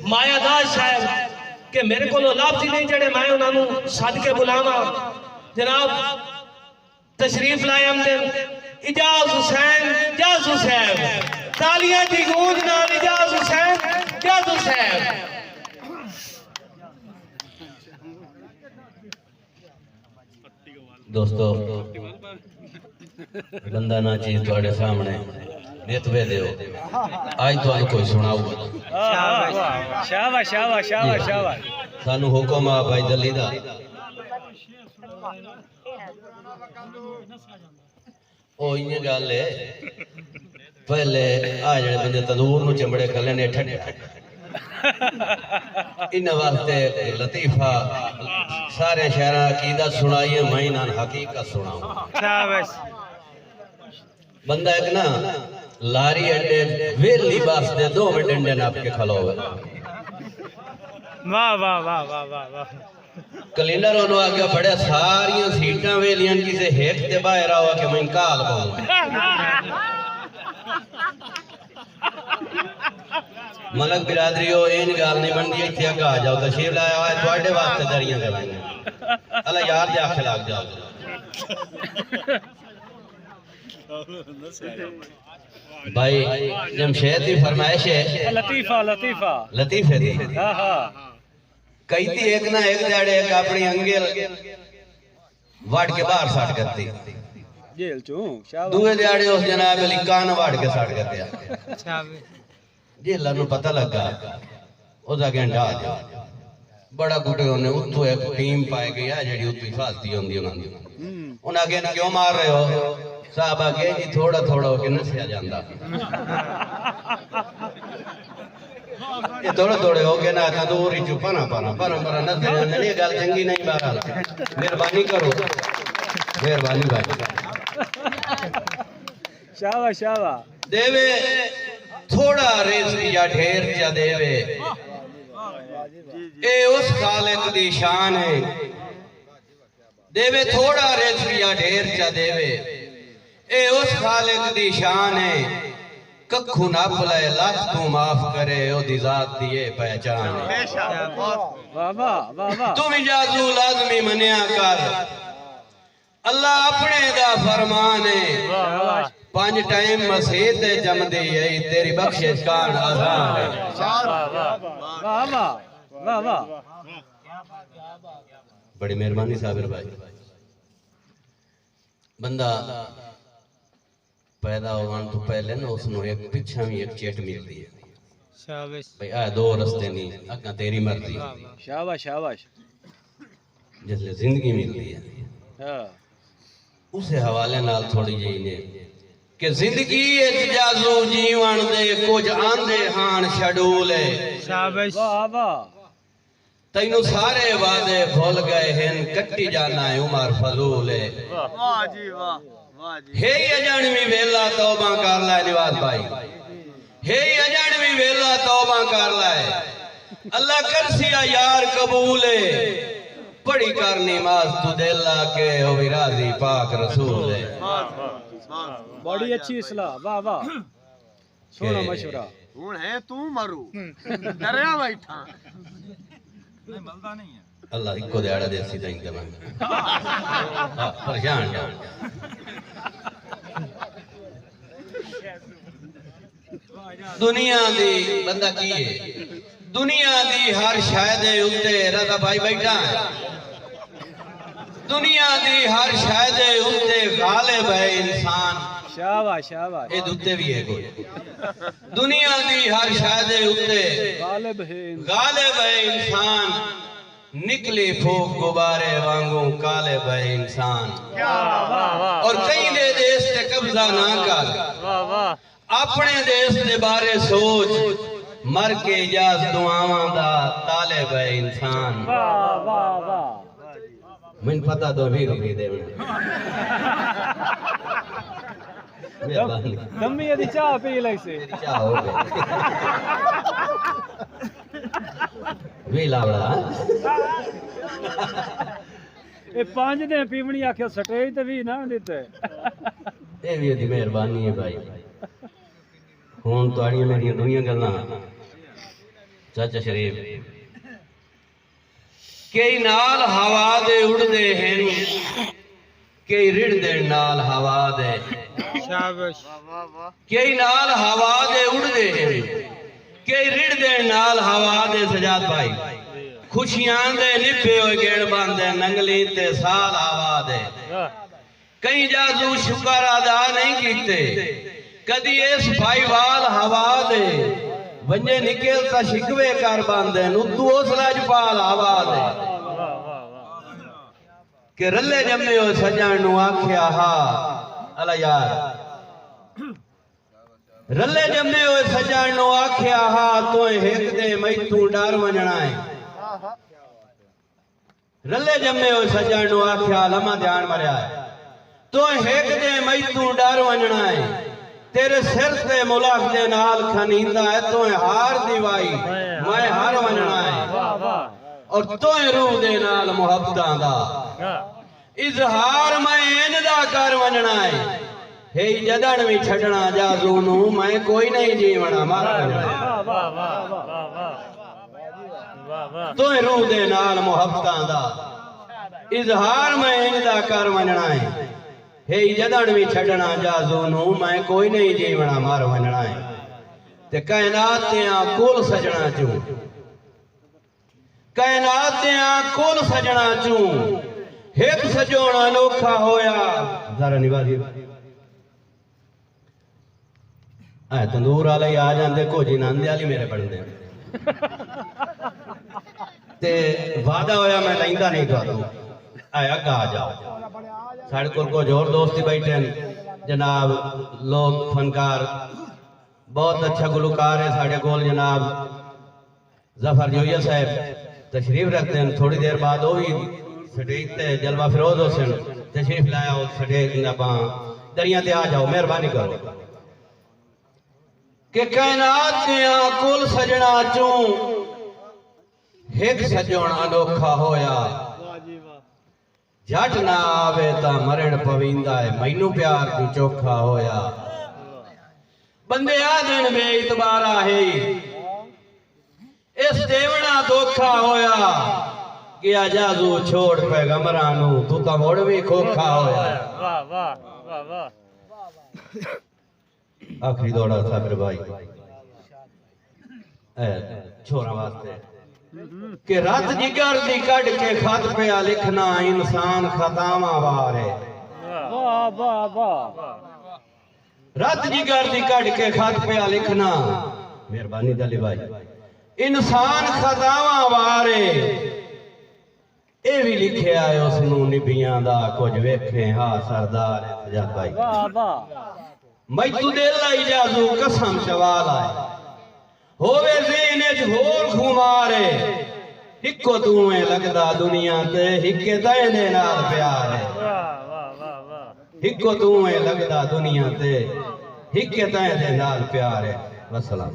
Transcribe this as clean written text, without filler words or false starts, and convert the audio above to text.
मायादार शायर कि मेरे को लफ्ज़ ही नहीं जड़े मैं उन्होंने सद के बुलावा। जनाब तशरीफ लाए हमने इजाज हुसैन जाज हुसैन, तालियां की गूंज नाल इजाज हुसैन जाज हुसैन। दोस्तों बंदा ना चीज थोड़े सामने बेतवे दे आज तो कोई सुनाओ। शाबाश शाबाश शाबाश शाबाश। सानू हुक्म आ भाई दली दा ओ इन्ने गल है पहले आ जेड़े बंदे तंदूर नु चमड़े खले ने ठंडे इन वास्ते लतीफा सारे शहरा अकीदा सुनाइए मैं ना हकीकत सुनाऊं। शाबाश। बंदा एक ना लारी अंडे वेली बास दे 2 मिनट अंडे नाप के खलोवे। वाह वाह वाह वाह वाह वाह। कलीनर ओनो आगे बड़े सारियां सीटां वेलियां किसे हेठ ते बाहर आओ के मैं काल पाऊं। मलक बिरादरी हो इन गाल नहीं बनदी इथे अगा आ जाओ तशरीफ लाया है ਤੁਹਾਡੇ वास्ते दरियां कराएंगे। अल्लाह यार जा के लग जाओ। भाई जमशेद की फरमाइश है लतीफा लतीफा लतीफे दी। हां हां कई थी एक ना एक दिहाड़े एक अपनी अंगेल वाड़ के बाहर सट करती जेल चो। शाबाश। दूए दिहाड़े उस जनाब अली कान वाड़ के सट करते शाबाश। जेला नु पता लगा ओदा गेंडा आ गया बड़ा गुटे ओने उत्तो एक टीम पाए गया जेडी उत्ती फास्ती होंदी उन्हां दी। उन्हां के क्यों मार रहे हो साहब आगे जी थोड़ा थोड़ा होके नसिया जांदा ये थोड़े थोड़े हो गए ना तंदूर ही चुपा ना पाना पर नसिया जांदा। ये गल चंगी नहीं बहरहाल मेहरबानी करो मेहरबानी भाई। शाबाश शाबाश। देवे थोड़ा रिज़्क़ या ढेर चा देवे ए उस खालिक दी शान है। देवे थोड़ा रिज़्क़ या ढेर चा देवे ए उस खालिक दी शान है। कखू नप ले लख तू माफ करे ओदी जात दी ये पहचान है। वाह वाह वाह वाह। तुम इजाज़ू लाज़मी मनिया कर अल्लाह अपने दा फरमान है। शाबाश। 5 टाइम मसीह ते जमदी है तेरी बख्शिश कान आसान है। वाह वाह वाह वाह। बड़ी मेहरबानी साबिर भाई। बंदा पैदा होने तो पहले ना उसनो एक पिछा भी एक चेट मिलती है। शाबाश। भाई आ 2 रस्ते नहीं अगा तेरी मर्जी। शाबाश शाबाश। जिसले जिंदगी मिलती है हां उसे हवाले नाल थोड़ी जी ने कि जिंदगी एक जाजू जीवन दे कुछ आंदे हान शेड्यूल है। शाबाश। वाह वाह। तैनू सारे वादे भूल गए हैं कट्टी जाना है उमर फजूल है। वाह जी वाह वाह जी। हे अजानवी वेला तौबा कर ला निवाज भाई हे अजानवी वेला तौबा कर ला अल्लाह करसिया यार कबूल है। पढ़ी कर नमाज तू दिला के ओ राजी पाक रसूल है। बड़ी अच्छी इस्लाह। वाह वाह सोना मशवरा। हुन है तू मरू डरया बैठा नहीं मिलदा नहीं है। अल्लाह इको दिहाड़ा देसी ताई दे परेशान दुनिया दी बंदा की है दुनिया दी हर शायद उत्ते रजा भाई बैठा है। दुनिया दी हर शायद उत्ते गालिब है इंसान। शाबाश शाबाश। ए दुत्ते भी है कोई दुनिया दी हर शायद उत्ते गालिब है इंसान। निकली फूक गुब्बारे वांगू काले भाई इंसान। और कई दे देश ते कब्जा ना कर अपने देश के बारे सोच मर के इजाज दुआवां दा तालिब है इंसान। मैं पता तो भी रुपये दे दम्मी यदि चाह पी ले से चाह हो गए वी लावड़ा ए 5 दिन पीवनी आखे स्टेज ते भी ना देते ए भी दी मेहरबानी है भाई। हुन तुहाड़ियां मेरियां दुनिया गल्लां चाचा शरीफ कई नाल हवा दे उड़दे हैं कई रिड़दे नाल हवा दे शाबाश कई नाल हवा दे उड़दे हैं कई रिड़दे नाल हवा दे सजाद भाई खुशियां दे निभे होए गेण बांधे नंगली ते साल हवा दे कई जादू शुक्र अदा नहीं कीते कदी इस भाईवाल हवा दे वंजे निकलता शिकवे कर बांधे नुतू उस लजपाल हवा दे के रले जम्मे हो सजण नु आख्या हा अला यार रले जम्मे हो सजण नु आख्या हा तो हिक दे मैथू डर वणना है रले जम्मे हो सजण नु आख्या लमा ध्यान मरिया तो हिक दे मैथू डर वणना है तेरे सिर ते मुलाक दे नाल खनींदा है तो हार दीवाई मैं हार वणना है और तो रूह दे नाल मुहब्बतां दा इजहार मैं इनदा कर वणना है हे जदन भी छड़ना जाजू नू मैं कोई नहीं जीवना मारा तो रूह दे नाल मुहब्बतां दा इजहार मैं इनदा कर वणना है हे जदन भी छड़ना जाजू नू मैं कोई नहीं जीवना मार वणना है ते कायनात ते कुल सजना चू कायनात ते कुल सजना चू एक सजोण अनोखा होया जरा निवाजी तंदूर वाले आ जाते कोजी नंद वाली मेरे बनते ते वादा होया मैं लेंदा नहीं तो आया गा जाओ साढ़े को जोर दोस्ती बैठे जनाब लोग फनकार बहुत अच्छा गुलकार है साढ़े को जनाब जफर जोया साहब तशरीफ रखते हैं थोड़ी देर बाद वो भी स्टेज ते जलवा फिरोज हुसैन तशरीफ लाया उस स्टेज दरिया ते आ जाओ मेहरबानी करो के कायनात दियां कुल सजना चू एक सजोण अनोखा होया जट ना आवे ता मरण पविंदा है मैनू प्यार तू चोखा होया बंदे आ दिन में इतबारा है इस देवना धोखा होया क्या जादू छोड़ पैगंबरां नू तू ता मुड़ भी खोखा होया वाह वाह वाह वाह आखिरी दौड़ा साबिर भाई छोरा वास्ते के रात जिगर दी कट के खत पे लिखना इंसान खतामा वार है वाह वाह वाह रात जिगर दी कट के खत पे लिखना मेहरबानी दली भाई इंसान खतामा वार है ए भी लिखे आए उसनू निबियां दा कुछ वेखे हा सरदार सजाद भाई वाह वाह मैं तू दे लाई जाजू कसम सवाल आए होवे ज़हन च होर खुमारे हिको तू में लगदा दुनिया ते हिके दे नाल प्यार है वाह वाह वाह वाह हिको तू में लगदा दुनिया ते हिके दे नाल प्यार है वसलाम।